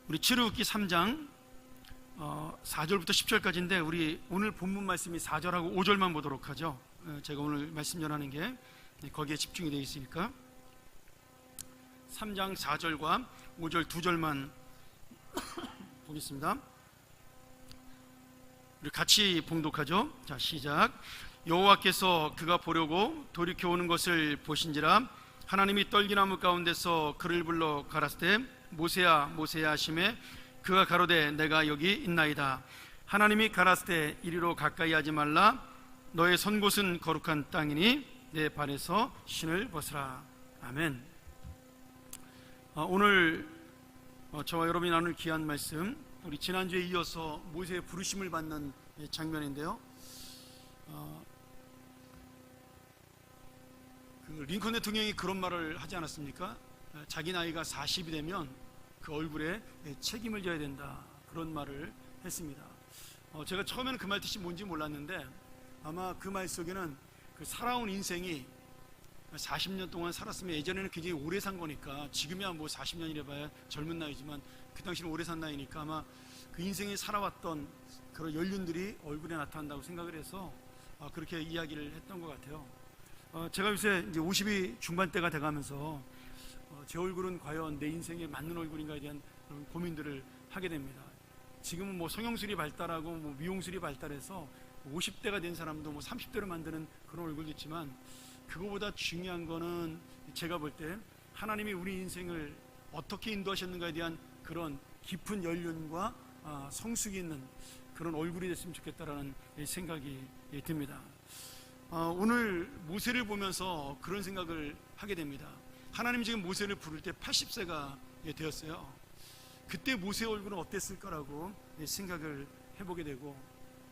우리 출애굽기 3장 4절부터 10절까지인데 우리 오늘 본문 말씀이 4절하고 5절만 보도록 하죠. 제가 오늘 말씀 전하는 게 거기에 집중이 되어 있으니까 3장 4절과 5절 2절만 보겠습니다. 우리 같이 봉독하죠. 자, 시작. 여호와께서 그가 보려고 돌이켜 오는 것을 보신지라 하나님이 떨기나무 가운데서 그를 불러 가라사대 모세야 모세야 하시매 그가 가로되 내가 여기 있나이다. 하나님이 가라사대 이리로 가까이 하지 말라. 너의 선 곳은 거룩한 땅이니 내 발에서 신을 벗으라. 아멘. 오늘 저와 여러분이 나눌 귀한 말씀, 우리 지난주에 이어서 모세의 부르심을 받는 장면인데요. 링컨 대통령이 그런 말을 하지 않았습니까? 자기 나이가 40이 되면 그 얼굴에 책임을 져야 된다, 그런 말을 했습니다. 제가 처음에는 그 말 뜻이 뭔지 몰랐는데 아마 그 말 속에는 그 살아온 인생이 40년 동안 살았으면, 예전에는 굉장히 오래 산 거니까, 지금이야 뭐 40년이라 봐야 젊은 나이지만 그 당시는 오래 산 나이니까 아마 그 인생에 살아왔던 그런 연륜들이 얼굴에 나타난다고 생각을 해서 그렇게 이야기를 했던 것 같아요. 제가 요새 이제 50이 중반대가 돼가면서 제 얼굴은 과연 내 인생에 맞는 얼굴인가에 대한 그런 고민들을 하게 됩니다. 지금은 뭐 성형술이 발달하고 뭐 미용술이 발달해서 50대가 된 사람도 뭐 30대로 만드는 그런 얼굴도 있지만, 그거보다 중요한 거는 제가 볼 때 하나님이 우리 인생을 어떻게 인도하셨는가에 대한 그런 깊은 연륜과 성숙이 있는 그런 얼굴이 됐으면 좋겠다라는 생각이 듭니다. 오늘 모세를 보면서 그런 생각을 하게 됩니다. 하나님이 지금 모세를 부를 때 80세가 되었어요. 그때 모세의 얼굴은 어땠을 거라고 생각을 해보게 되고,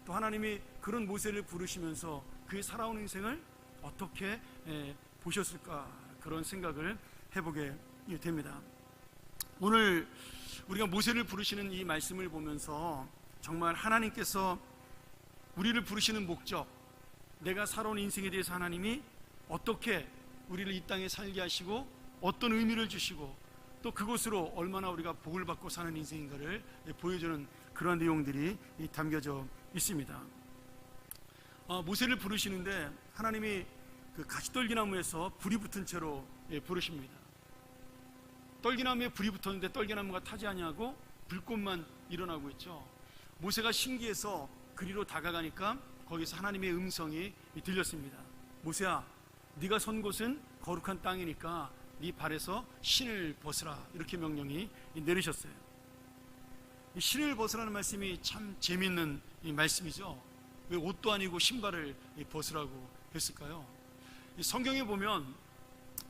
또 하나님이 그런 모세를 부르시면서 그의 살아온 인생을 어떻게 보셨을까, 그런 생각을 해보게 됩니다. 오늘 우리가 모세를 부르시는 이 말씀을 보면서 정말 하나님께서 우리를 부르시는 목적, 내가 살아온 인생에 대해서 하나님이 어떻게 우리를 이 땅에 살게 하시고 어떤 의미를 주시고 또 그곳으로 얼마나 우리가 복을 받고 사는 인생인가를 보여주는 그런 내용들이 담겨져 있습니다. 모세를 부르시는데 하나님이 그 가시떨기나무에서 불이 붙은 채로 부르십니다. 떨기나무에 불이 붙었는데 떨기나무가 타지 아니하고 불꽃만 일어나고 있죠. 모세가 신기해서 그리로 다가가니까 거기서 하나님의 음성이 들렸습니다. 모세야, 네가 선 곳은 거룩한 땅이니까 네 발에서 신을 벗으라, 이렇게 명령이 내리셨어요. 이 신을 벗으라는 말씀이 참 재미있는 이 말씀이죠. 왜 옷도 아니고 신발을 벗으라고 했을까요? 성경에 보면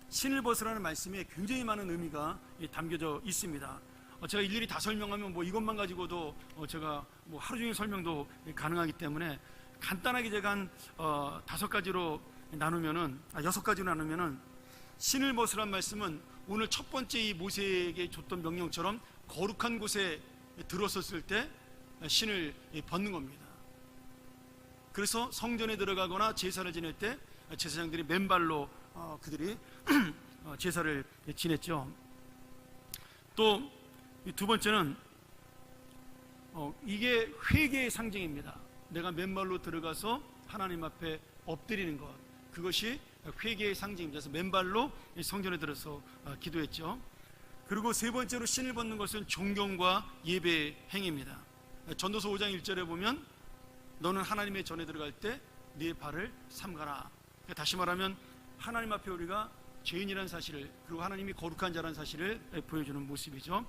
신을 벗으라는 말씀에 굉장히 많은 의미가 담겨져 있습니다. 제가 일일이 다 설명하면 뭐 이것만 가지고도 제가 뭐 하루 종일 설명도 가능하기 때문에 간단하게 제가 한 5가지로 나누면은, 6가지로 나누면은, 신을 벗으란 말씀은 오늘 첫 번째 이 모세에게 줬던 명령처럼 거룩한 곳에 들어섰을 때 신을 벗는 겁니다. 그래서 성전에 들어가거나 제사를 지낼 때 제사장들이 맨발로 그들이 제사를 지냈죠. 또 두 번째는 이게 회개의 상징입니다. 내가 맨발로 들어가서 하나님 앞에 엎드리는 것, 그것이 회개의 상징입니다. 그래서 맨발로 성전에 들어서 기도했죠. 그리고 세 번째로 신을 벗는 것은 존경과 예배의 행위입니다. 전도서 5장 1절에 보면 너는 하나님의 전에 들어갈 때 네 발을 삼가라. 다시 말하면 하나님 앞에 우리가 죄인이라는 사실을, 그리고 하나님이 거룩한 자라는 사실을 보여주는 모습이죠.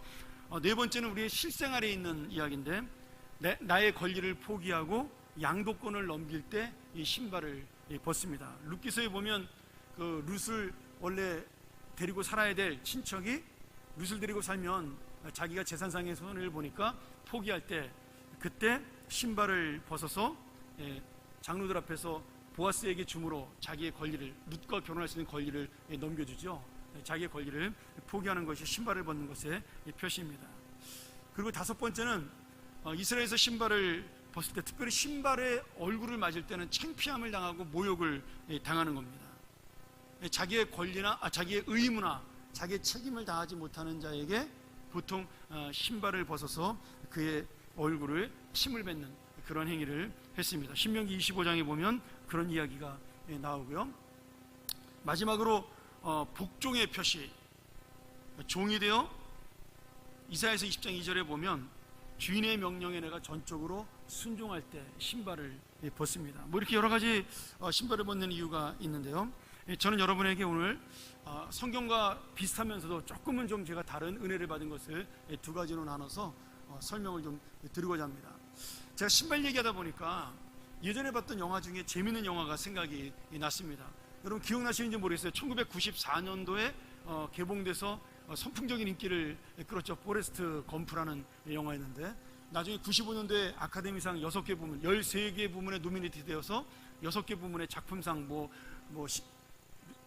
네 번째는 우리의 실생활에 있는 이야기인데, 나의 권리를 포기하고 양도권을 넘길 때 이 신발을 벗습니다. 룻기서에 보면 그 룻을 원래 데리고 살아야 될 친척이 룻을 데리고 살면 자기가 재산상의 손해를 보니까 포기할 때 그때 신발을 벗어서 장로들 앞에서 보아스에게 줌으로 자기의 권리를, 룻과 결혼할 수 있는 권리를 넘겨주죠. 자기의 권리를 포기하는 것이 신발을 벗는 것의 표시입니다. 그리고 5번째는 이스라엘에서 신발을 벗을 때, 특별히 신발에 얼굴을 맞을 때는 창피함을 당하고 모욕을 당하는 겁니다. 자기의 권리나 자기의 의무나 자기의 책임을 다하지 못하는 자에게 보통 신발을 벗어서 그의 얼굴을 침을 뱉는 그런 행위를 했습니다. 신명기 25장에 보면 그런 이야기가 나오고요. 마지막으로 복종의 표시, 종이 되어 이사야서 20장 2절에 보면 주인의 명령에 내가 전적으로 순종할 때 신발을 벗습니다. 뭐 이렇게 여러 가지 신발을 벗는 이유가 있는데요. 저는 여러분에게 오늘 성경과 비슷하면서도 조금은 좀 제가 다른 은혜를 받은 것을 두 가지로 나눠서 설명을 좀 드리고자 합니다. 제가 신발 얘기하다 보니까 예전에 봤던 영화 중에 재밌는 영화가 생각이 났습니다. 여러분 기억나시는지 모르겠어요. 1994년도에 개봉돼서 선풍적인 인기를 끌었죠. 포레스트 검프라는 영화였는데 나중에 95년도에 아카데미상 6개 부문, 13개 부문에 노미네이트 되어서 6개 부문의 작품상,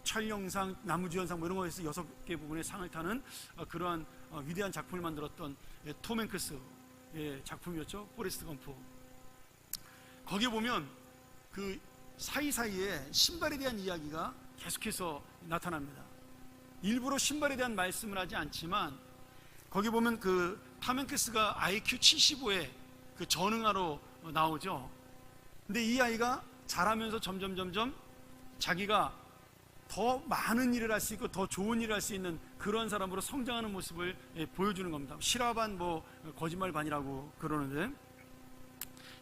촬영상, 나무주연상 이런 거에서 6개 부분의 상을 타는 그러한 위대한 작품을 만들었던 톰 행크스의 작품이었죠. 포레스트 검프. 거기에 보면 그 사이사이에 신발에 대한 이야기가 계속해서 나타납니다. 일부러 신발에 대한 말씀을 하지 않지만 거기 보면 그 톰 행크스가 IQ 75에 그 전응하러 나오죠. 근데 이 아이가 자라면서 점점 자기가 더 많은 일을 할 수 있고 더 좋은 일을 할 수 있는 그런 사람으로 성장하는 모습을 보여주는 겁니다. 실화 반 거짓말 반이라고 그러는데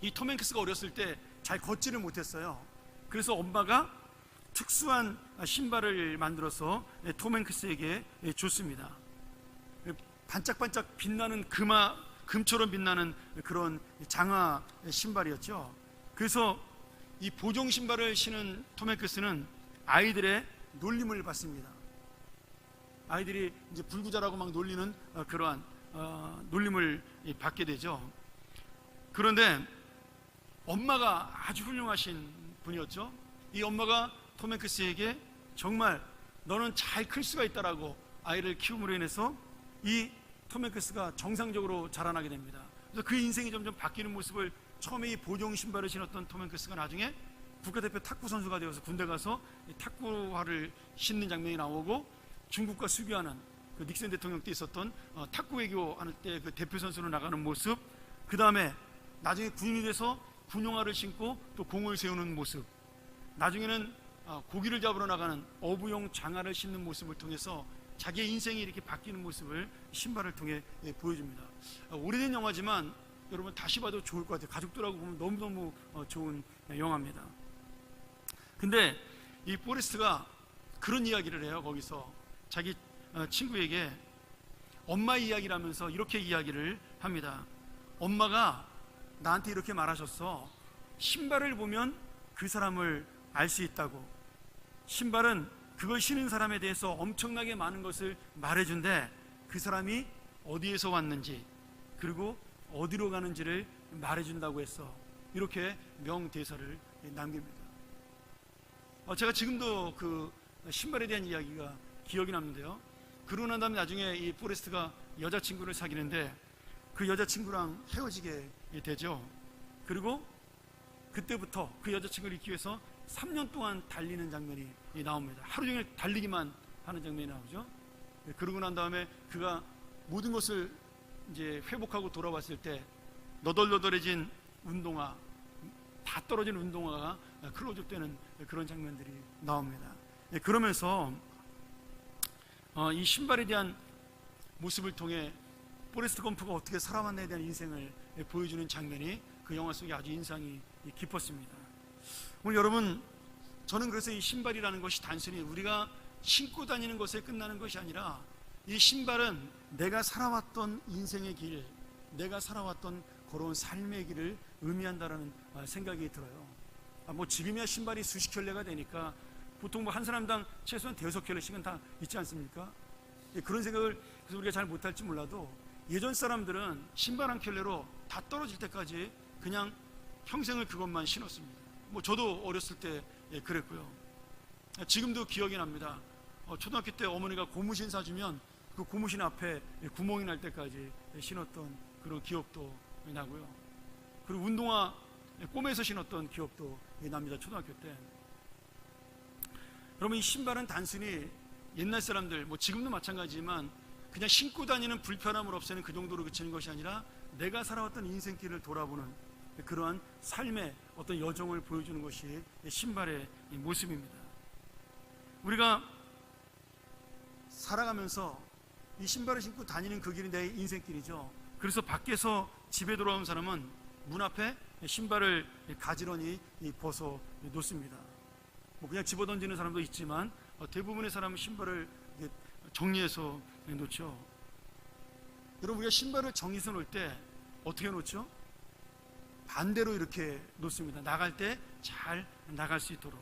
이 톰 행크스가 어렸을 때 잘 걷지를 못했어요. 그래서 엄마가 특수한 신발을 만들어서 톰 행크스에게 줬습니다. 반짝반짝 빛나는 금처럼 빛나는 그런 장화 신발이었죠. 그래서 이 보종 신발을 신은 톰 행크스는 아이들의 놀림을 받습니다. 아이들이 이제 불구자라고 막 놀리는 그러한 놀림을 받게 되죠. 그런데 엄마가 아주 훌륭하신 분이었죠. 이 엄마가 톰 행크스에게 정말 너는 잘 클 수가 있다라고 아이를 키움으로 인해서 이 톰 행크스가 정상적으로 자라나게 됩니다. 그래서 그 인생이 점점 바뀌는 모습을 처음에 이 보종 신발을 신었던 톰 행크스가 나중에 국가대표 탁구 선수가 되어서 군대 가서 탁구화를 신는 장면이 나오고 중국과 수교하는 그 닉슨 대통령 때 있었던 탁구 외교할 때 그 대표 선수로 나가는 모습, 그 다음에 나중에 군인이 돼서 군용화를 신고 또 공을 세우는 모습, 나중에는 고기를 잡으러 나가는 어부용 장화를 신는 모습을 통해서 자기의 인생이 이렇게 바뀌는 모습을 신발을 통해 보여줍니다. 오래된 영화지만 여러분 다시 봐도 좋을 것 같아요. 가족들하고 보면 너무너무 좋은 영화입니다. 근데 이 포레스트가 그런 이야기를 해요. 거기서 자기 친구에게 엄마의 이야기를 하면서 이렇게 이야기를 합니다. 엄마가 나한테 이렇게 말하셨어. 신발을 보면 그 사람을 알 수 있다고. 신발은 그걸 신은 사람에 대해서 엄청나게 많은 것을 말해준대. 그 사람이 어디에서 왔는지 그리고 어디로 가는지를 말해준다고 했어. 이렇게 명대사를 남깁니다. 제가 지금도 그 신발에 대한 이야기가 기억이 남는데요. 그러고 난 다음에 나중에 이 포레스트가 여자친구를 사귀는데 그 여자친구랑 헤어지게 되죠. 그리고 그때부터 그 여자친구를 잊기 위해서 3년 동안 달리는 장면이 나옵니다. 하루 종일 달리기만 하는 장면이 나오죠. 그러고 난 다음에 그가 모든 것을 이제 회복하고 돌아왔을 때 너덜너덜해진 운동화, 다 떨어진 운동화가 클로즈업 되는 그런 장면들이 나옵니다. 그러면서 이 신발에 대한 모습을 통해 포레스트 검프가 어떻게 살아왔나에 대한 인생을 보여주는 장면이 그 영화 속에 아주 인상이 깊었습니다. 오늘 여러분, 저는 그래서 이 신발이라는 것이 단순히 우리가 신고 다니는 것에 끝나는 것이 아니라 이 신발은 내가 살아왔던 인생의 길, 내가 살아왔던 걸어온 삶의 길을 의미한다는 생각이 들어요. 지금이야 신발이 수십 켤레가 되니까 보통 한 사람당 최소한 5켤레씩은 다 있지 않습니까? 그런 생각을 그래서 우리가 잘 못할지 몰라도 예전 사람들은 신발 한 켤레로 다 떨어질 때까지 그냥 평생을 그것만 신었습니다. 저도 어렸을 때 그랬고요. 지금도 기억이 납니다. 초등학교 때 어머니가 고무신 사주면 그 고무신 앞에 구멍이 날 때까지 신었던 그런 기억도 나고요. 그리고 운동화 꿈에서 신었던 기억도 납니다. 초등학교 때. 여러분, 이 신발은 단순히 옛날 사람들, 지금도 마찬가지지만 그냥 신고 다니는 불편함을 없애는 그 정도로 그치는 것이 아니라 내가 살아왔던 인생길을 돌아보는 그러한 삶의 어떤 여정을 보여주는 것이 신발의 모습입니다. 우리가 살아가면서 이 신발을 신고 다니는 그 길이 내 인생길이죠. 그래서 밖에서 집에 돌아온 사람은 문 앞에 신발을 가지런히 벗어 놓습니다. 뭐 그냥 집어 던지는 사람도 있지만 대부분의 사람은 신발을 정리해서 놓죠. 여러분, 우리가 신발을 정리해서 놓을 때 어떻게 놓죠? 반대로 이렇게 놓습니다. 나갈 때 잘 나갈 수 있도록.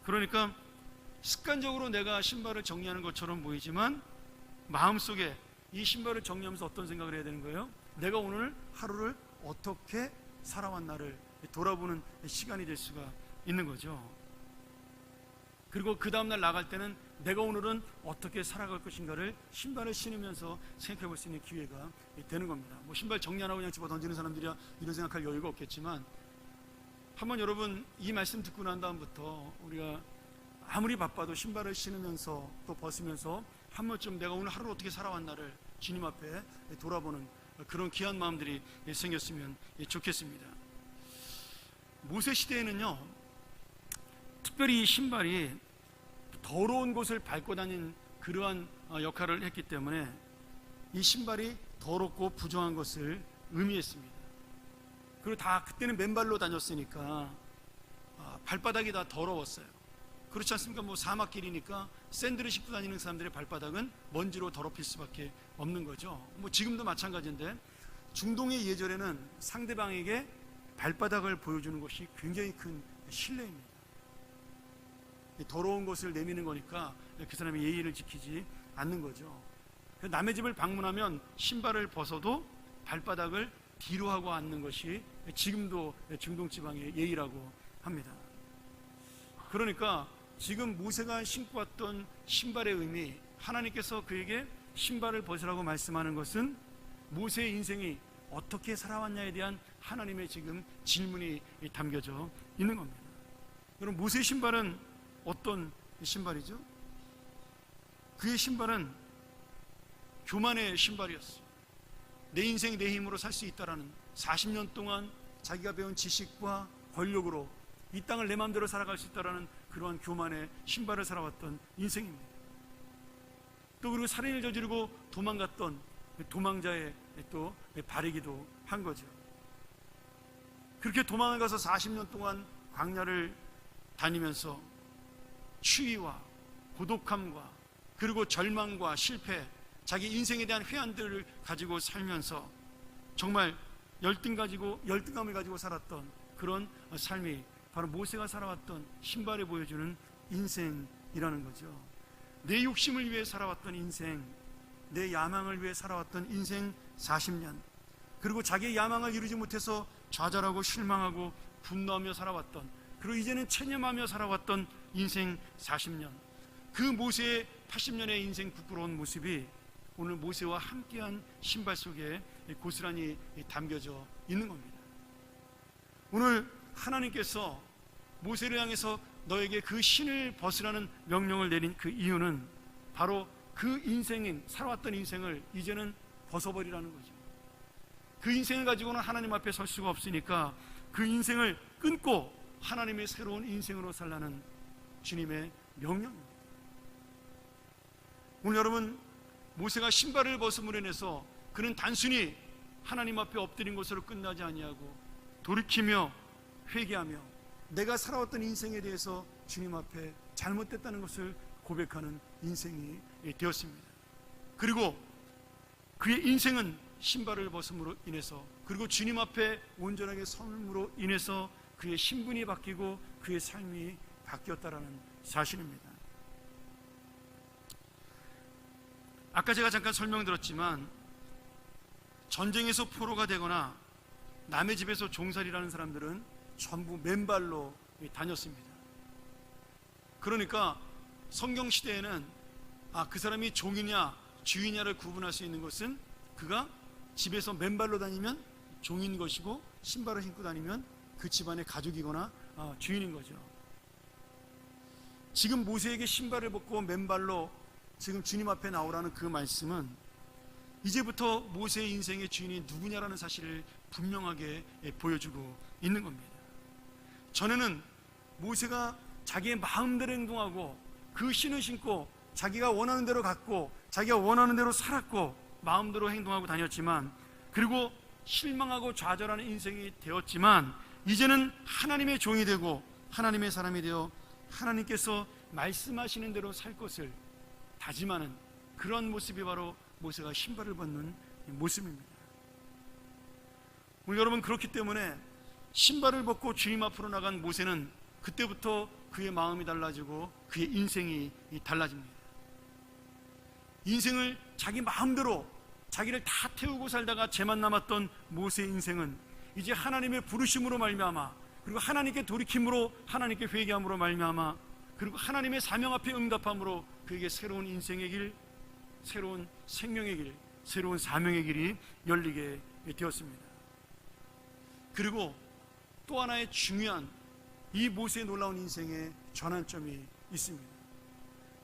그러니까 습관적으로 내가 신발을 정리하는 것처럼 보이지만 마음속에 이 신발을 정리하면서 어떤 생각을 해야 되는 거예요? 내가 오늘 하루를 어떻게 살아왔나를 돌아보는 시간이 될 수가 있는 거죠. 그리고 그 다음날 나갈 때는 내가 오늘은 어떻게 살아갈 것인가를 신발을 신으면서 생각해 볼 수 있는 기회가 되는 겁니다. 뭐 신발 정리 안 하고 그냥 집어 던지는 사람들이야 이런 생각할 여유가 없겠지만, 한번 여러분 이 말씀 듣고 난 다음부터 우리가 아무리 바빠도 신발을 신으면서 또 벗으면서 한 번쯤 내가 오늘 하루를 어떻게 살아왔나를 주님 앞에 돌아보는 그런 귀한 마음들이 생겼으면 좋겠습니다. 모세 시대에는요, 특별히 이 신발이 더러운 곳을 밟고 다닌 그러한 역할을 했기 때문에 이 신발이 더럽고 부정한 것을 의미했습니다. 그리고 다 그때는 맨발로 다녔으니까 발바닥이 다 더러웠어요. 그렇지 않습니까? 뭐 사막길이니까 샌들을 신고 다니는 사람들의 발바닥은 먼지로 더럽힐 수밖에 없는 거죠. 뭐 지금도 마찬가지인데, 중동의 예절에는 상대방에게 발바닥을 보여주는 것이 굉장히 큰 신뢰입니다. 더러운 것을 내미는 거니까 그 사람이 예의를 지키지 않는 거죠. 남의 집을 방문하면 신발을 벗어도 발바닥을 뒤로 하고 앉는 것이 지금도 중동 지방의 예의라고 합니다. 그러니까 지금 모세가 신고 왔던 신발의 의미, 하나님께서 그에게 신발을 벗으라고 말씀하는 것은 모세의 인생이 어떻게 살아왔냐에 대한 하나님의 지금 질문이 담겨져 있는 겁니다. 여러분, 모세의 신발은 어떤 신발이죠? 그의 신발은 교만의 신발이었어요. 내 인생 내 힘으로 살 수 있다라는, 40년 동안 자기가 배운 지식과 권력으로 이 땅을 내 마음대로 살아갈 수 있다라는 그러한 교만의 신발을 살아왔던 인생입니다. 또 그리고 살인을 저지르고 도망갔던 도망자의 또 발이기도 한 거죠. 그렇게 도망을 가서 40년 동안 광야를 다니면서 추위와 고독함과 그리고 절망과 실패, 자기 인생에 대한 회한들을 가지고 살면서 정말 열등감을 가지고 살았던 그런 삶이 바로 모세가 살아왔던 신발에 보여주는 인생이라는 거죠. 내 욕심을 위해 살아왔던 인생, 내 야망을 위해 살아왔던 인생 40년, 그리고 자기의 야망을 이루지 못해서 좌절하고 실망하고 분노하며 살아왔던, 그리고 이제는 체념하며 살아왔던 인생 40년, 그 모세의 80년의 인생 부끄러운 모습이 오늘 모세와 함께한 신발 속에 고스란히 담겨져 있는 겁니다. 오늘 하나님께서 모세를 향해서 너에게 그 신을 벗으라는 명령을 내린 그 이유는 바로 그 인생인, 살아왔던 인생을 이제는 벗어버리라는 거죠. 그 인생을 가지고는 하나님 앞에 설 수가 없으니까 그 인생을 끊고 하나님의 새로운 인생으로 살라는 주님의 명령입니다. 오늘 여러분, 모세가 신발을 벗음으로 인해서 그는 단순히 하나님 앞에 엎드린 것으로 끝나지 아니하고 돌이키며 회개하며 내가 살아왔던 인생에 대해서 주님 앞에 잘못됐다는 것을 고백하는 인생이 되었습니다. 그리고 그의 인생은 신발을 벗음으로 인해서, 그리고 주님 앞에 온전하게 섬으로 인해서 그의 신분이 바뀌고 그의 삶이 바뀌었다라는 사실입니다. 아까 제가 잠깐 설명드렸지만 전쟁에서 포로가 되거나 남의 집에서 종살이라는 사람들은 전부 맨발로 다녔습니다. 그러니까 성경 시대에는 그 사람이 종이냐 주인이냐를 구분할 수 있는 것은 그가 집에서 맨발로 다니면 종인 것이고 신발을 신고 다니면 그 집안의 가족이거나 주인인 거죠. 지금 모세에게 신발을 벗고 맨발로 지금 주님 앞에 나오라는 그 말씀은 이제부터 모세의 인생의 주인이 누구냐라는 사실을 분명하게 보여주고 있는 겁니다. 전에는 모세가 자기의 마음대로 행동하고 그 신을 신고 자기가 원하는 대로 갔고 자기가 원하는 대로 살았고 마음대로 행동하고 다녔지만, 그리고 실망하고 좌절하는 인생이 되었지만, 이제는 하나님의 종이 되고 하나님의 사람이 되어 하나님께서 말씀하시는 대로 살 것을 다짐하는 그런 모습이 바로 모세가 신발을 벗는 모습입니다. 오늘 여러분, 그렇기 때문에 신발을 벗고 주님 앞으로 나간 모세는 그때부터 그의 마음이 달라지고 그의 인생이 달라집니다. 인생을 자기 마음대로 자기를 다 태우고 살다가 죄만 남았던 모세의 인생은 이제 하나님의 부르심으로 말미암아, 그리고 하나님께 돌이킴으로, 하나님께 회개함으로 말미암아, 그리고 하나님의 사명 앞에 응답함으로 그에게 새로운 인생의 길, 새로운 생명의 길, 새로운 사명의 길이 열리게 되었습니다. 그리고 또 하나의 중요한 이 모세의 놀라운 인생의 전환점이 있습니다.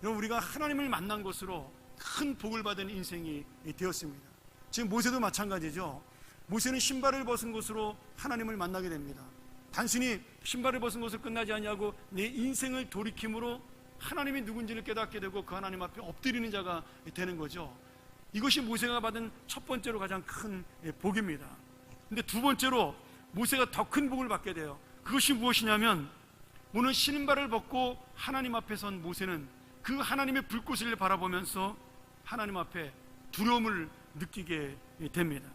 여러분, 우리가 하나님을 만난 것으로 큰 복을 받은 인생이 되었습니다. 지금 모세도 마찬가지죠. 모세는 신발을 벗은 것으로 하나님을 만나게 됩니다. 단순히 신발을 벗은 것으로 끝나지 아니하고 내 인생을 돌이킴으로 하나님이 누군지를 깨닫게 되고 그 하나님 앞에 엎드리는 자가 되는 거죠. 이것이 모세가 받은 첫 번째로 가장 큰 복입니다. 근데 두 번째로 모세가 더 큰 복을 받게 돼요. 그것이 무엇이냐면, 오늘 신발을 벗고 하나님 앞에 선 모세는 그 하나님의 불꽃을 바라보면서 하나님 앞에 두려움을 느끼게 됩니다.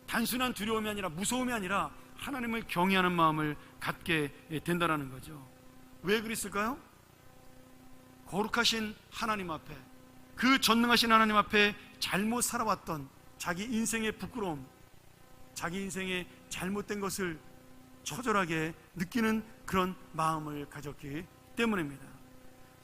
단순한 두려움이 아니라, 무서움이 아니라 하나님을 경외하는 마음을 갖게 된다는 거죠. 왜 그랬을까요? 거룩하신 하나님 앞에, 그 전능하신 하나님 앞에 잘못 살아왔던 자기 인생의 부끄러움, 자기 인생의 잘못된 것을 처절하게 느끼는 그런 마음을 가졌기 때문입니다.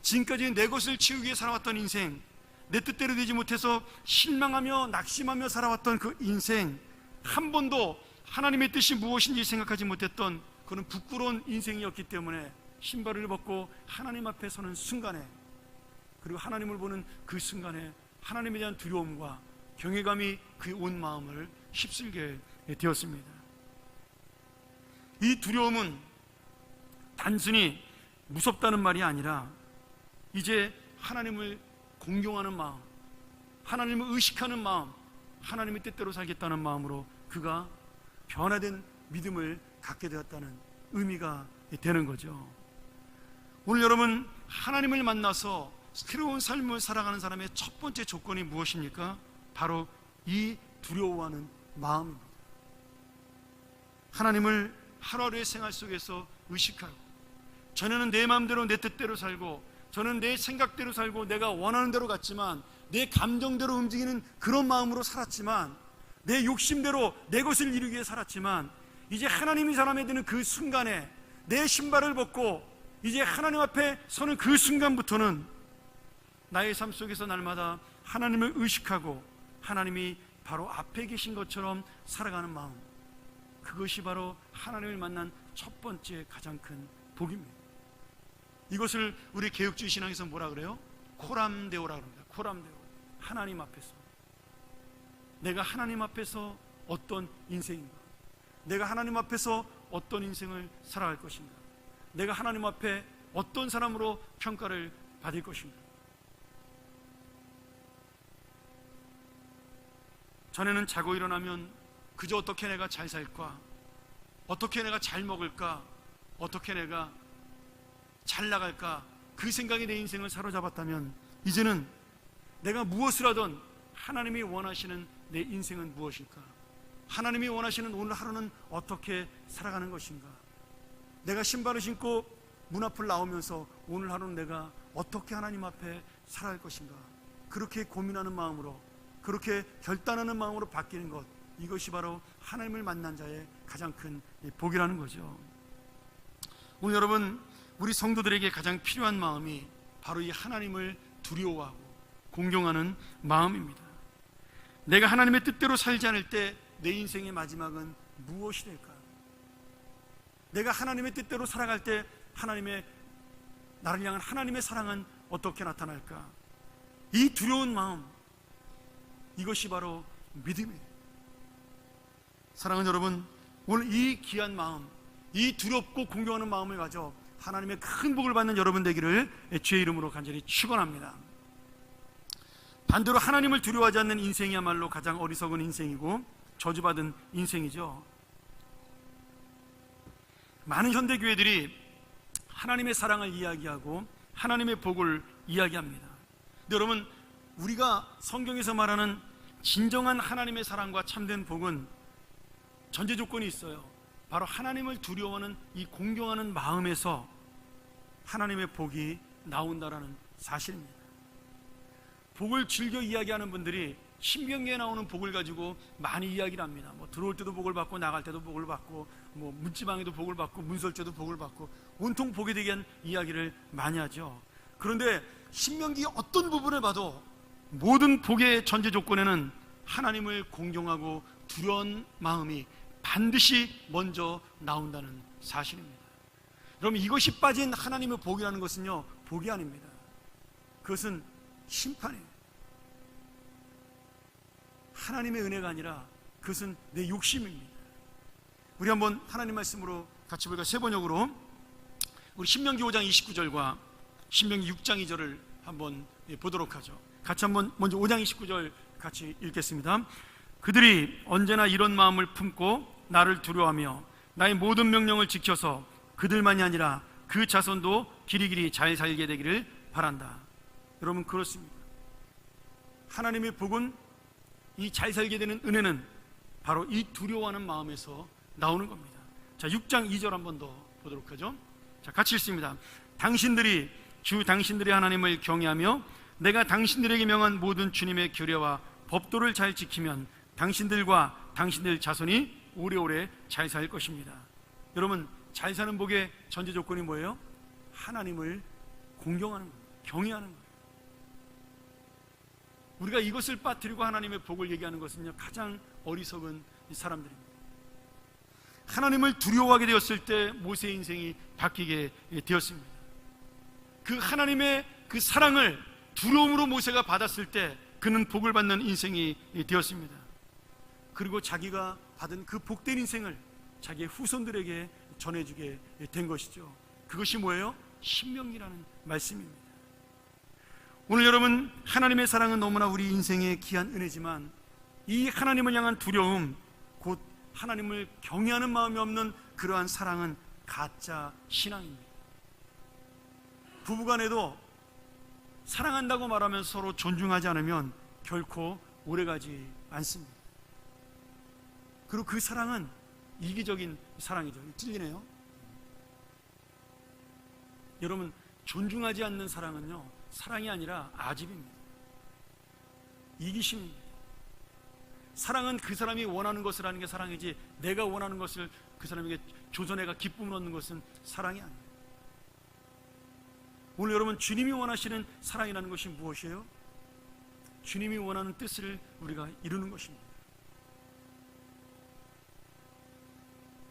지금까지 내 것을 채우기 위해 살아왔던 인생, 내 뜻대로 되지 못해서 실망하며 낙심하며 살아왔던 그 인생, 한 번도 하나님의 뜻이 무엇인지 생각하지 못했던 그런 부끄러운 인생이었기 때문에 신발을 벗고 하나님 앞에 서는 순간에, 그리고 하나님을 보는 그 순간에 하나님에 대한 두려움과 경외감이 그의 온 마음을 휩쓸게 되었습니다. 이 두려움은 단순히 무섭다는 말이 아니라 이제 하나님을 공경하는 마음, 하나님을 의식하는 마음, 하나님의 뜻대로 살겠다는 마음으로 그가 변화된 믿음을 갖게 되었다는 의미가 되는 거죠. 오늘 여러분, 하나님을 만나서 새로운 삶을 살아가는 사람의 첫 번째 조건이 무엇입니까? 바로 이 두려워하는 마음입니다. 하나님을 하루하루의 생활 속에서 의식하고, 전에는 내 마음대로 내 뜻대로 살고, 저는 내 생각대로 살고 내가 원하는 대로 갔지만, 내 감정대로 움직이는 그런 마음으로 살았지만, 내 욕심대로 내 것을 이루기 위해 살았지만, 이제 하나님이 사람에 드는 그 순간에 내 신발을 벗고 이제 하나님 앞에 서는 그 순간부터는 나의 삶 속에서 날마다 하나님을 의식하고 하나님이 바로 앞에 계신 것처럼 살아가는 마음, 그것이 바로 하나님을 만난 첫 번째 가장 큰 복입니다. 이것을 우리 개혁주의 신앙에서 뭐라 그래요? 코람데오라고 합니다. 코람데오. 하나님 앞에서, 내가 하나님 앞에서 어떤 인생인가, 내가 하나님 앞에서 어떤 인생을 살아갈 것인가, 내가 하나님 앞에 어떤 사람으로 평가를 받을 것인가. 전에는 자고 일어나면 그저 어떻게 내가 잘 살까, 어떻게 내가 잘 먹을까, 어떻게 내가 잘 나갈까, 그 생각이 내 인생을 사로잡았다면, 이제는 내가 무엇을 하든 하나님이 원하시는 내 인생은 무엇일까, 하나님이 원하시는 오늘 하루는 어떻게 살아가는 것인가, 내가 신발을 신고 문 앞을 나오면서 오늘 하루는 내가 어떻게 하나님 앞에 살아갈 것인가, 그렇게 고민하는 마음으로, 그렇게 결단하는 마음으로 바뀌는 것, 이것이 바로 하나님을 만난 자의 가장 큰 복이라는 거죠. 오늘 여러분, 우리 성도들에게 가장 필요한 마음이 바로 이 하나님을 두려워하고 공경하는 마음입니다. 내가 하나님의 뜻대로 살지 않을 때 내 인생의 마지막은 무엇이 될까요? 내가 하나님의 뜻대로 살아갈 때 하나님의, 나를 향한 하나님의 사랑은 어떻게 나타날까? 이 두려운 마음, 이것이 바로 믿음이에요. 사랑하는 여러분, 오늘 이 귀한 마음, 이 두렵고 공경하는 마음을 가져 하나님의 큰 복을 받는 여러분 되기를 주의 이름으로 간절히 축원합니다. 반대로 하나님을 두려워하지 않는 인생이야말로 가장 어리석은 인생이고 저주받은 인생이죠. 많은 현대교회들이 하나님의 사랑을 이야기하고 하나님의 복을 이야기합니다. 근데 여러분, 우리가 성경에서 말하는 진정한 하나님의 사랑과 참된 복은 전제 조건이 있어요. 바로 하나님을 두려워하는 이 공경하는 마음에서 하나님의 복이 나온다라는 사실입니다. 복을 즐겨 이야기하는 분들이 신명기에 나오는 복을 가지고 많이 이야기를 합니다. 들어올 때도 복을 받고 나갈 때도 복을 받고 문지방에도 복을 받고 문설주에도 복을 받고 온통 복에 대한 이야기를 많이 하죠. 그런데 신명기 어떤 부분을 봐도 모든 복의 전제 조건에는 하나님을 공경하고 두려운 마음이 반드시 먼저 나온다는 사실입니다. 여러분, 이것이 빠진 하나님의 복이라는 것은요, 복이 아닙니다. 그것은 심판이에요. 하나님의 은혜가 아니라 그것은 내 욕심입니다. 우리 한번 하나님 말씀으로 같이 볼까요? 세 번역으로 우리 신명기 5장 29절과 신명기 6장 2절을 한번 보도록 하죠. 같이 한번 먼저 5장 29절 같이 읽겠습니다. 그들이 언제나 이런 마음을 품고 나를 두려워하며 나의 모든 명령을 지켜서 그들만이 아니라 그 자손도 길이길이 잘 살게 되기를 바란다. 여러분, 그렇습니다. 하나님의 복은, 이 잘 살게 되는 은혜는 바로 이 두려워하는 마음에서 나오는 겁니다. 자, 6장 2절 한번 더 보도록 하죠. 자, 같이 읽습니다. 당신들이 주 당신들의 하나님을 경외하며 내가 당신들에게 명한 모든 주님의 규례와 법도를 잘 지키면 당신들과 당신들 자손이 오래오래 잘 살 것입니다. 여러분, 잘 사는 복의 전제 조건이 뭐예요? 하나님을 공경하는 거예요. 경외하는 거예요. 우리가 이것을 빠뜨리고 하나님의 복을 얘기하는 것은요, 가장 어리석은 사람들입니다. 하나님을 두려워하게 되었을 때 모세의 인생이 바뀌게 되었습니다. 그 하나님의 그 사랑을 두려움으로 모세가 받았을 때 그는 복을 받는 인생이 되었습니다. 그리고 자기가 받은 그 복된 인생을 자기의 후손들에게 전해주게 된 것이죠. 그것이 뭐예요? 신명기라는 말씀입니다. 오늘 여러분, 하나님의 사랑은 너무나 우리 인생의 귀한 은혜지만 이 하나님을 향한 두려움, 곧 하나님을 경외하는 마음이 없는 그러한 사랑은 가짜 신앙입니다. 부부간에도 사랑한다고 말하면 서로 존중하지 않으면 결코 오래가지 않습니다. 그리고 그 사랑은 이기적인 사랑이죠. 찔리네요. 여러분, 존중하지 않는 사랑은요, 사랑이 아니라 아집입니다. 이기심입니다. 사랑은 그 사람이 원하는 것을 하는 게 사랑이지, 내가 원하는 것을 그 사람에게 줘서 내가 기쁨을 얻는 것은 사랑이 아니에요. 오늘 여러분, 주님이 원하시는 사랑이라는 것이 무엇이에요? 주님이 원하는 뜻을 우리가 이루는 것입니다.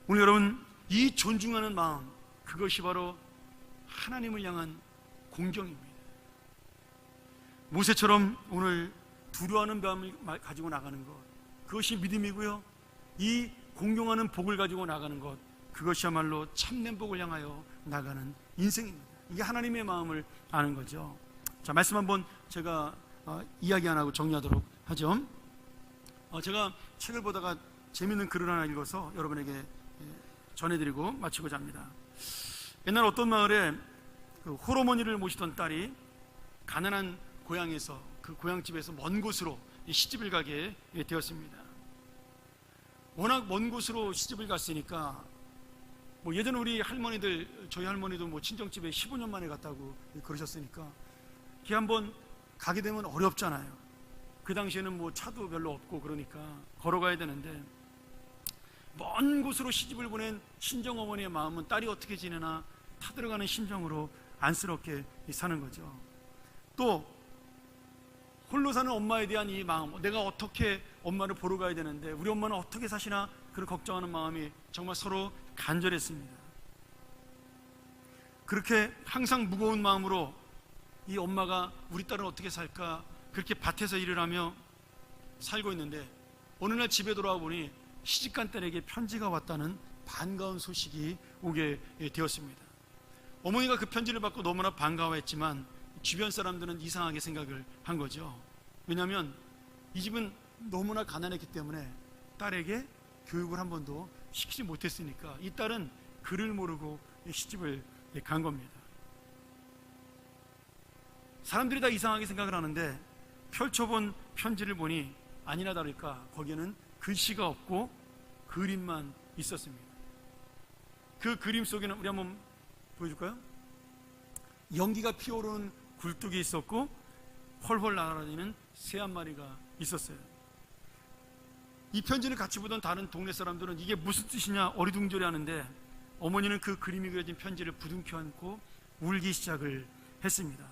오늘 여러분, 이 존중하는 마음, 그것이 바로 하나님을 향한 공경입니다. 모세처럼 오늘 두려워하는 마음을 가지고 나가는 것, 그것이 믿음이고요, 이 공경하는 복을 가지고 나가는 것, 그것이야말로 참된 복을 향하여 나가는 인생입니다. 이게 하나님의 마음을 아는 거죠. 자, 말씀 한번 제가 이야기 안 하고 정리하도록 하죠. 제가 책을 보다가 재밌는 글을 하나 읽어서 여러분에게 전해드리고 마치고자 합니다. 옛날 어떤 마을에 그 홀어머니를 모시던 딸이 가난한 고향에서, 그 고향집에서 먼 곳으로 시집을 가게 되었습니다. 워낙 먼 곳으로 시집을 갔으니까 예전에 우리 할머니들, 저희 할머니도 친정집에 15년 만에 갔다고 그러셨으니까 걔 한번 가게 되면 어렵잖아요. 그 당시에는 차도 별로 없고 그러니까 걸어가야 되는데, 먼 곳으로 시집을 보낸 친정어머니의 마음은 딸이 어떻게 지내나 타들어가는 심정으로 안쓰럽게 사는 거죠. 또 홀로 사는 엄마에 대한 이 마음, 내가 어떻게 엄마를 보러 가야 되는데 우리 엄마는 어떻게 사시나, 그런 걱정하는 마음이 정말 서로 간절했습니다. 그렇게 항상 무거운 마음으로 이 엄마가 우리 딸은 어떻게 살까 그렇게 밭에서 일을 하며 살고 있는데 어느 날 집에 돌아와 보니 시집간 딸에게 편지가 왔다는 반가운 소식이 오게 되었습니다. 어머니가 그 편지를 받고 너무나 반가워했지만 주변 사람들은 이상하게 생각을 한 거죠. 왜냐하면 이 집은 너무나 가난했기 때문에 딸에게 교육을 한 번도 시키지 못했으니까 이 딸은 글을 모르고 시집을 간 겁니다. 사람들이 다 이상하게 생각을 하는데 펼쳐본 편지를 보니 아니나 다를까 거기에는 글씨가 없고 그림만 있었습니다. 그 그림 속에는 우리 한번 보여줄까요? 연기가 피어오르는 굴뚝이 있었고 헐헐 날아다니는 새 한 마리가 있었어요. 이 편지를 같이 보던 다른 동네 사람들은 이게 무슨 뜻이냐 어리둥절해 하는데 어머니는 그 그림이 그려진 편지를 부둥켜 안고 울기 시작을 했습니다.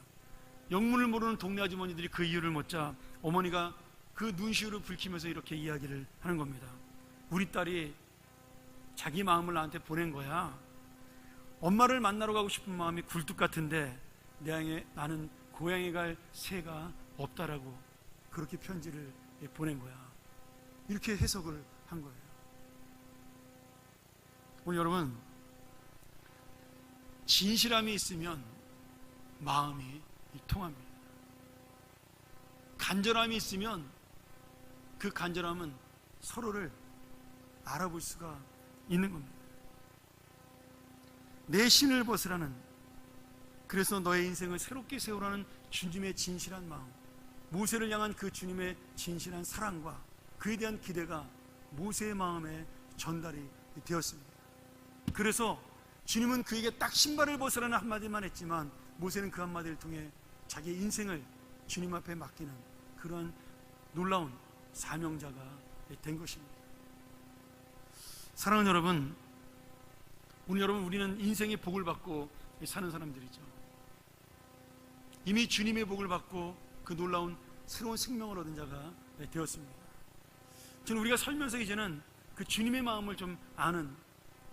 영문을 모르는 동네 아주머니들이 그 이유를 묻자 어머니가 그 눈시울을 붉히면서 이렇게 이야기를 하는 겁니다. 우리 딸이 자기 마음을 나한테 보낸 거야. 엄마를 만나러 가고 싶은 마음이 굴뚝 같은데 나는 고향에 갈 새가 없다라고 그렇게 편지를 보낸 거야. 이렇게 해석을 한 거예요. 오늘 여러분, 진실함이 있으면 마음이 통합니다. 간절함이 있으면 그 간절함은 서로를 알아볼 수가 있는 겁니다. 내 신을 벗으라는, 그래서 너의 인생을 새롭게 세우라는 주님의 진실한 마음, 모세를 향한 그 주님의 진실한 사랑과 그에 대한 기대가 모세의 마음에 전달이 되었습니다. 그래서 주님은 그에게 딱 신발을 벗으라는 한마디만 했지만 모세는 그 한마디를 통해 자기의 인생을 주님 앞에 맡기는 그런 놀라운 사명자가 된 것입니다. 사랑하는 여러분, 우리는 인생의 복을 받고 사는 사람들이죠. 이미 주님의 복을 받고 그 놀라운 새로운 생명을 얻은 자가 되었습니다. 저는 우리가 살면서 이제는 그 주님의 마음을 좀 아는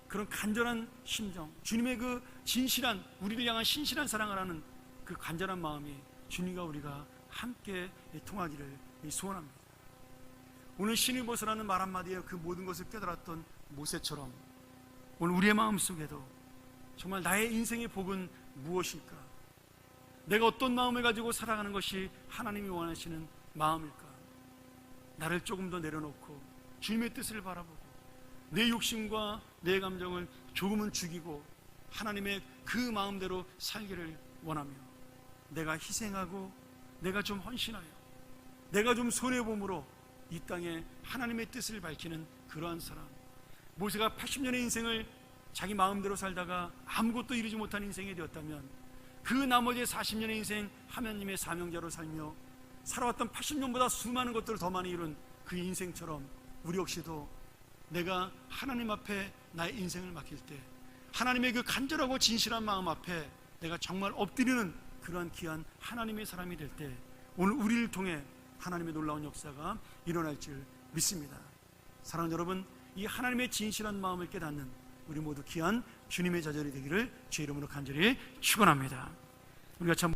그런 간절한 심정, 주님의 그 진실한, 우리를 향한 신실한 사랑을 하는 그 간절한 마음이 주님과 우리가 함께 통하기를 소원합니다. 오늘 신을 벗으라는 말 한마디에 그 모든 것을 깨달았던 모세처럼 오늘 우리의 마음 속에도 정말 나의 인생의 복은 무엇일까? 내가 어떤 마음을 가지고 살아가는 것이 하나님이 원하시는 마음일까? 나를 조금 더 내려놓고 주님의 뜻을 바라보고 내 욕심과 내 감정을 조금은 죽이고 하나님의 그 마음대로 살기를 원하며 내가 희생하고 내가 좀 헌신하여 내가 좀 손해봄으로 이 땅에 하나님의 뜻을 밝히는 그러한 사람. 모세가 80년의 인생을 자기 마음대로 살다가 아무것도 이루지 못한 인생이 되었다면 그 나머지 40년의 인생 하나님의 사명자로 살며 살아왔던 80년보다 수많은 것들을 더 많이 이룬 그 인생처럼 우리 역시도 내가 하나님 앞에 나의 인생을 맡길 때 하나님의 그 간절하고 진실한 마음 앞에 내가 정말 엎드리는 그러한 귀한 하나님의 사람이 될 때 오늘 우리를 통해 하나님의 놀라운 역사가 일어날 줄 믿습니다. 사랑하는 여러분, 이 하나님의 진실한 마음을 깨닫는 우리 모두 귀한 주님의 자녀이 되기를 주의 이름으로 간절히 축원합니다. 우리가 참